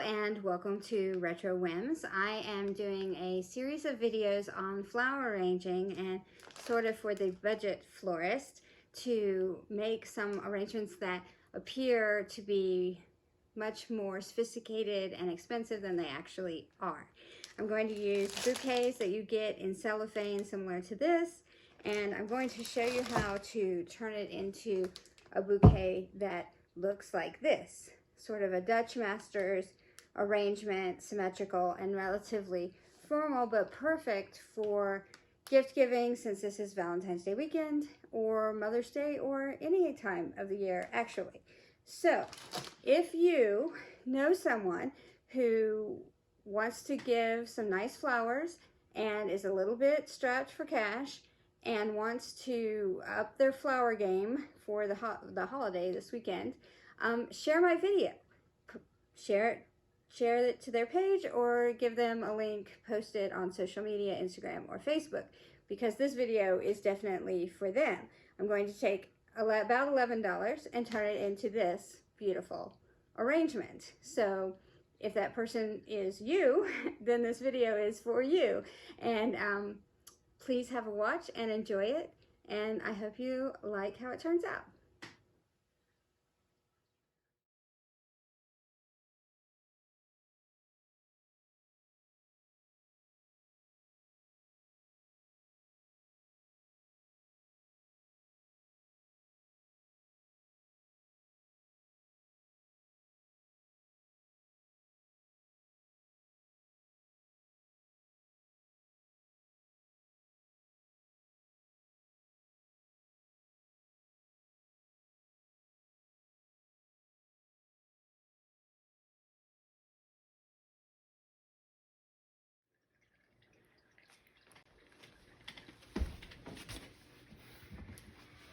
and welcome to RetroWhims. I am doing a series of videos on flower arranging and sort of for the budget florist to make some arrangements that appear to be much more sophisticated and expensive than they actually are. I'm going to use bouquets that you get in cellophane similar to this, and I'm going to show you how to turn it into a bouquet that looks like this. Sort of a Dutch master's arrangement, symmetrical and relatively formal, but perfect for gift giving since this is Valentine's Day weekend or Mother's Day or any time of the year actually. So if you know someone who wants to give some nice flowers and is a little bit strapped for cash and wants to up their flower game for the holiday this weekend, share my video. Share it to their page or give them a link, post it on social media, Instagram or Facebook, because this video is definitely for them. I'm going to take about $11 and turn it into this beautiful arrangement. So if that person is you, then this video is for you. And please have a watch and enjoy it. And I hope you like how it turns out.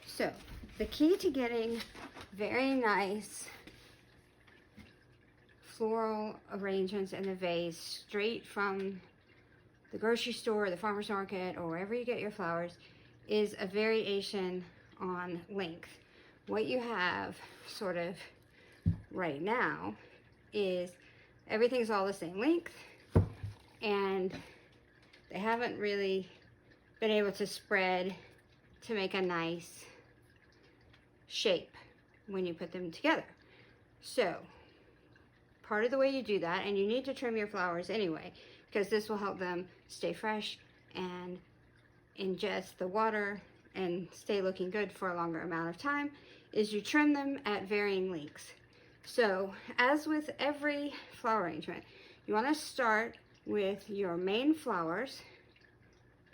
So, the key to getting very nice floral arrangements in a vase straight from the grocery store, the farmer's market, or wherever you get your flowers is a variation on length. What you have sort of right now is everything's all the same length, and they haven't really been able to spread to make a nice shape when you put them together. So part of the way you do that, and you need to trim your flowers anyway, because this will help them stay fresh and ingest the water and stay looking good for a longer amount of time, is you trim them at varying lengths. So as with every flower arrangement, you want to start with your main flowers,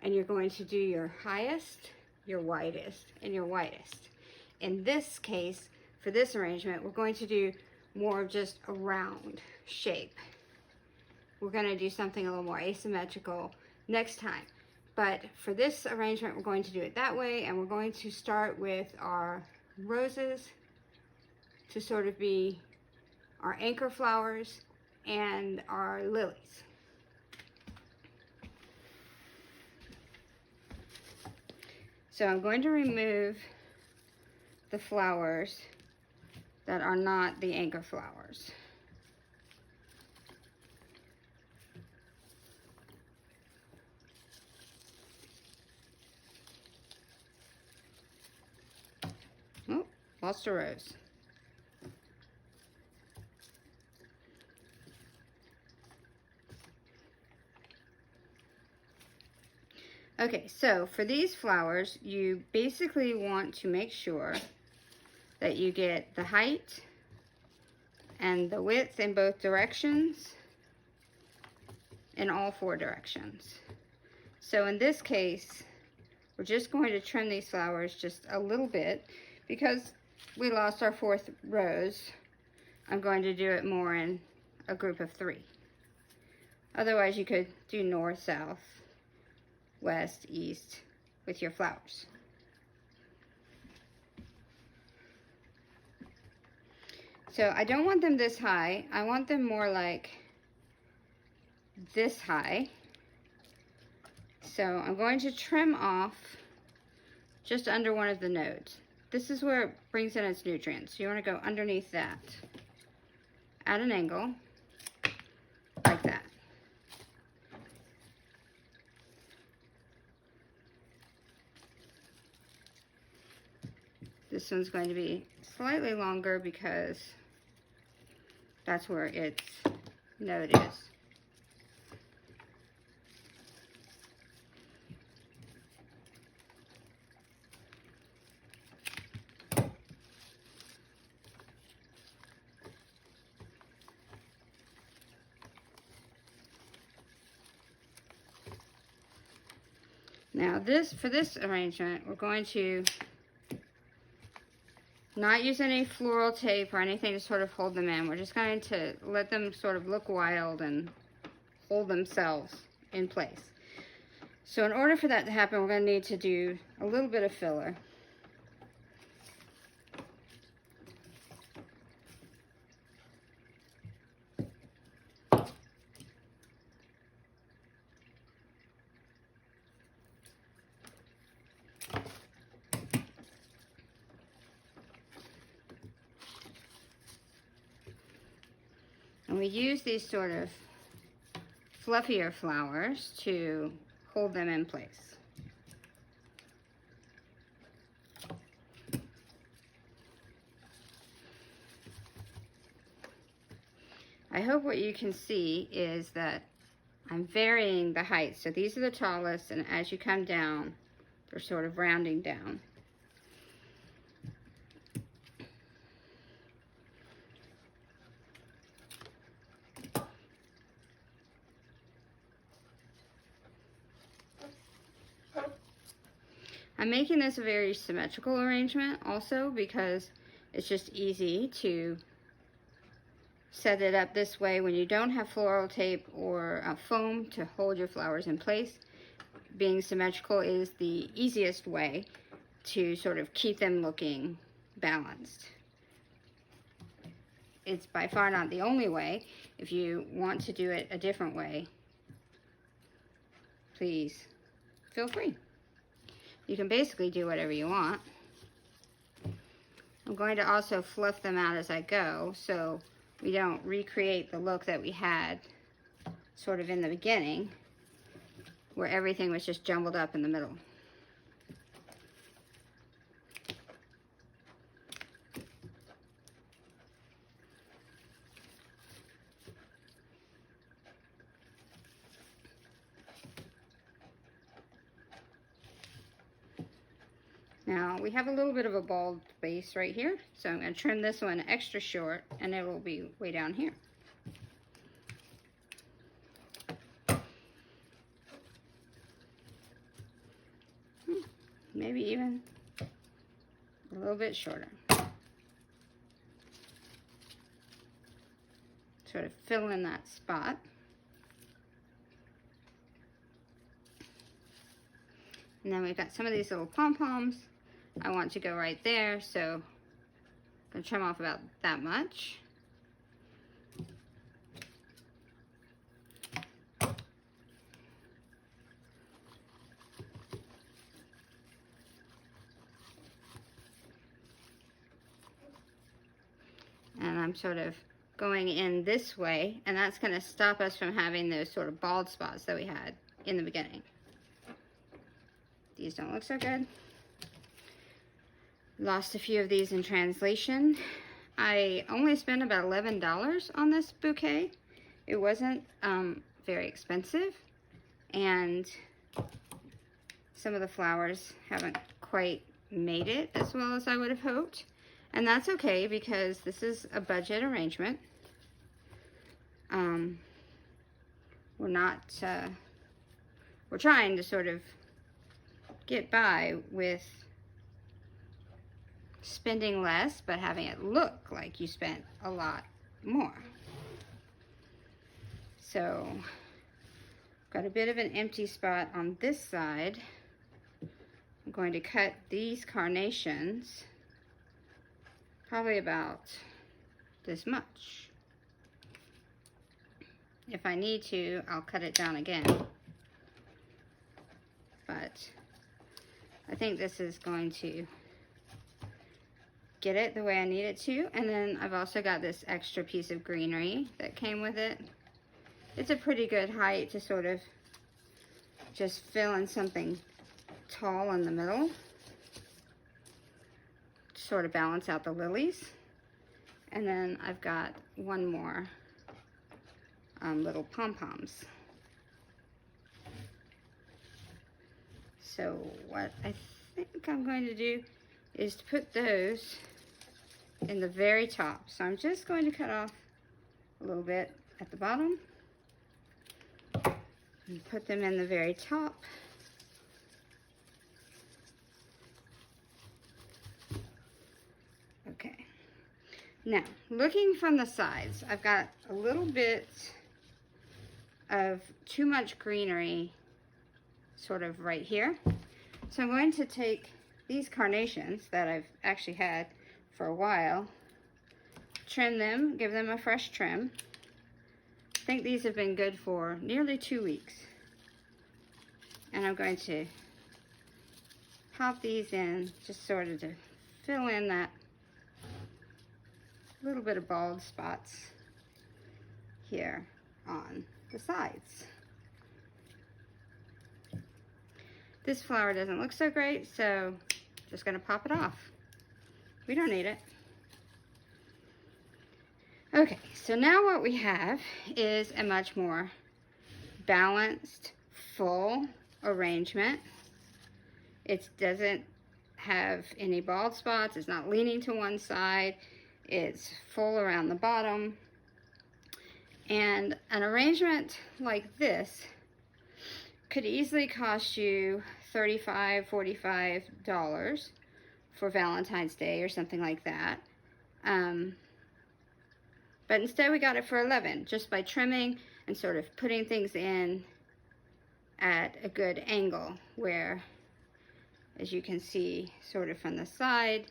and you're going to do your highest, your widest, and your widest. In this case, for this arrangement, we're going to do more of just a round shape. We're going to do something a little more asymmetrical next time. But for this arrangement, we're going to do it that way, and we're going to start with our roses to sort of be our anchor flowers and our lilies. So I'm going to remove the flowers that are not the anchor flowers. Oh, lost a rose. Okay, so for these flowers, you basically want to make sure that you get the height and the width in both directions, in all four directions. So in this case, we're just going to trim these flowers just a little bit because we lost our fourth rose. I'm going to do it more in a group of 3. Otherwise, you could do north, south, west, east with your flowers. So I don't want them this high. I want them more like this high. So I'm going to trim off just under one of the nodes. This is where it brings in its nutrients. You want to go underneath that at an angle. this one's going to be slightly longer because that's where its note is. Now for this arrangement, we're going to not use any floral tape or anything to sort of hold them in. We're just going to let them sort of look wild and hold themselves in place. So in order for that to happen, we're going to need to do a little bit of filler. And we use these sort of fluffier flowers to hold them in place. I hope what you can see is that I'm varying the height. So these are the tallest, and as you come down, they're sort of rounding down. I'm making this a very symmetrical arrangement also because it's just easy to set it up this way when you don't have floral tape or foam to hold your flowers in place. Being symmetrical is the easiest way to sort of keep them looking balanced. It's by far not the only way. If you want to do it a different way, please feel free. You can basically do whatever you want. I'm going to also fluff them out as I go so we don't recreate the look that we had sort of in the beginning where everything was just jumbled up in the middle. Now we have a little bit of a bald base right here, so I'm going to trim this one extra short and it will be way down here. Maybe even a little bit shorter. Sort of fill in that spot. And then we've got some of these little pom-poms. I want to go right there, so I'm going to trim off about that much. And I'm sort of going in this way, and that's going to stop us from having those sort of bald spots that we had in the beginning. These don't look so good. Lost a few of these in translation. I only spent about $11 on this bouquet. It wasn't very expensive, and some of the flowers haven't quite made it as well as I would have hoped. And that's okay because this is a budget arrangement. We're trying to sort of get by with spending less, but having it look like you spent a lot more. So, got a bit of an empty spot on this side. I'm going to cut these carnations probably about this much. If I need to, I'll cut it down again. But I think this is going to get it the way I need it to. And then I've also got this extra piece of greenery that came with it. It's a pretty good height to sort of just fill in something tall in the middle sort of balance out the lilies. And then I've got one more little pom-poms. So what I think I'm going to do is to put those in the very top. So I'm just going to cut off a little bit at the bottom and put them in the very top. Okay. Now, looking from the sides, I've got a little bit of too much greenery sort of right here. So I'm going to take these carnations that I've actually had for a while, trim them, give them a fresh trim. I think these have been good for nearly 2 weeks. And I'm going to pop these in just sort of to fill in that little bit of bald spots here on the sides. This flower doesn't look so great, so just gonna pop it off. We don't need it. Okay, so now what we have is a much more balanced, full arrangement. It doesn't have any bald spots, it's not leaning to one side, it's full around the bottom. And an arrangement like this could easily cost you $35, $45 for Valentine's Day or something like that. But instead we got it for $11 just by trimming and sort of putting things in at a good angle where, as you can see, sort of from the side,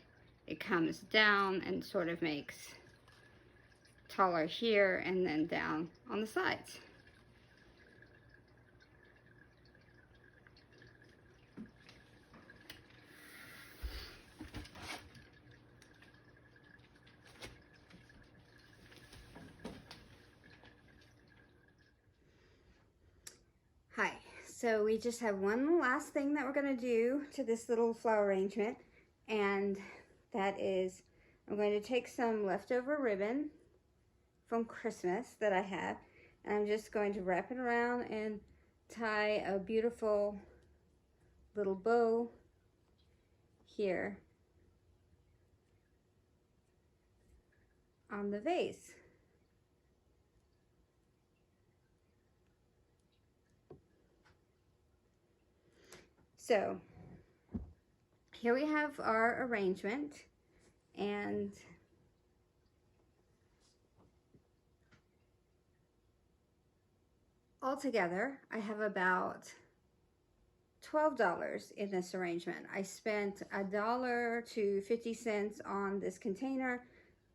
it comes down and sort of makes taller here and then down on the sides. Hi, so we just have one last thing that we're going to do to this little flower arrangement, and that is I'm going to take some leftover ribbon from Christmas that I have, and I'm just going to wrap it around and tie a beautiful little bow here on the vase. So here we have our arrangement, and altogether I have about $12 in this arrangement. I spent $1 to 50 cents on this container.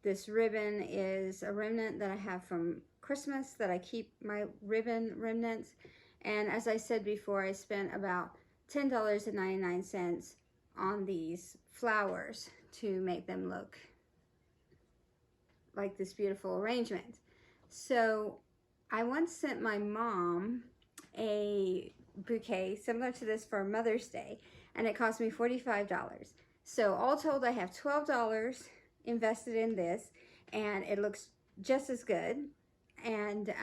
This ribbon is a remnant that I have from Christmas that I keep my ribbon remnants, and as I said before, I spent about $10.99 on these flowers to make them look like this beautiful arrangement. So I once sent my mom a bouquet similar to this for Mother's Day, and it cost me $45. So all told, I have $12 invested in this, and it looks just as good. And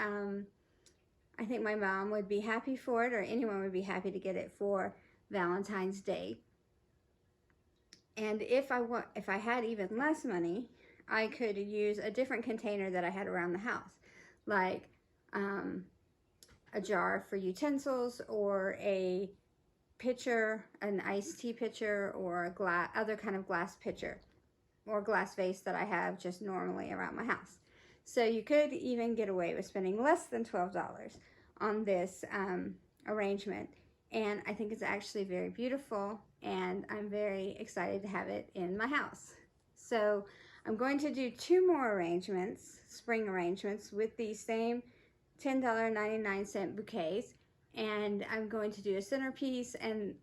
I think my mom would be happy for it, or anyone would be happy to get it for Valentine's Day. And if I had even less money, I could use a different container that I had around the house, like a jar for utensils, or a pitcher, an iced tea pitcher, or a other kind of glass pitcher or glass vase that I have just normally around my house. So you could even get away with spending less than $12 on this arrangement, and I think it's actually very beautiful, and I'm very excited to have it in my house. So I'm going to do 2 more arrangements, spring arrangements, with these same $10.99 bouquets, and I'm going to do a centerpiece and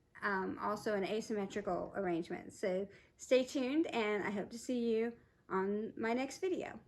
also an asymmetrical arrangement. So stay tuned, and I hope to see you on my next video.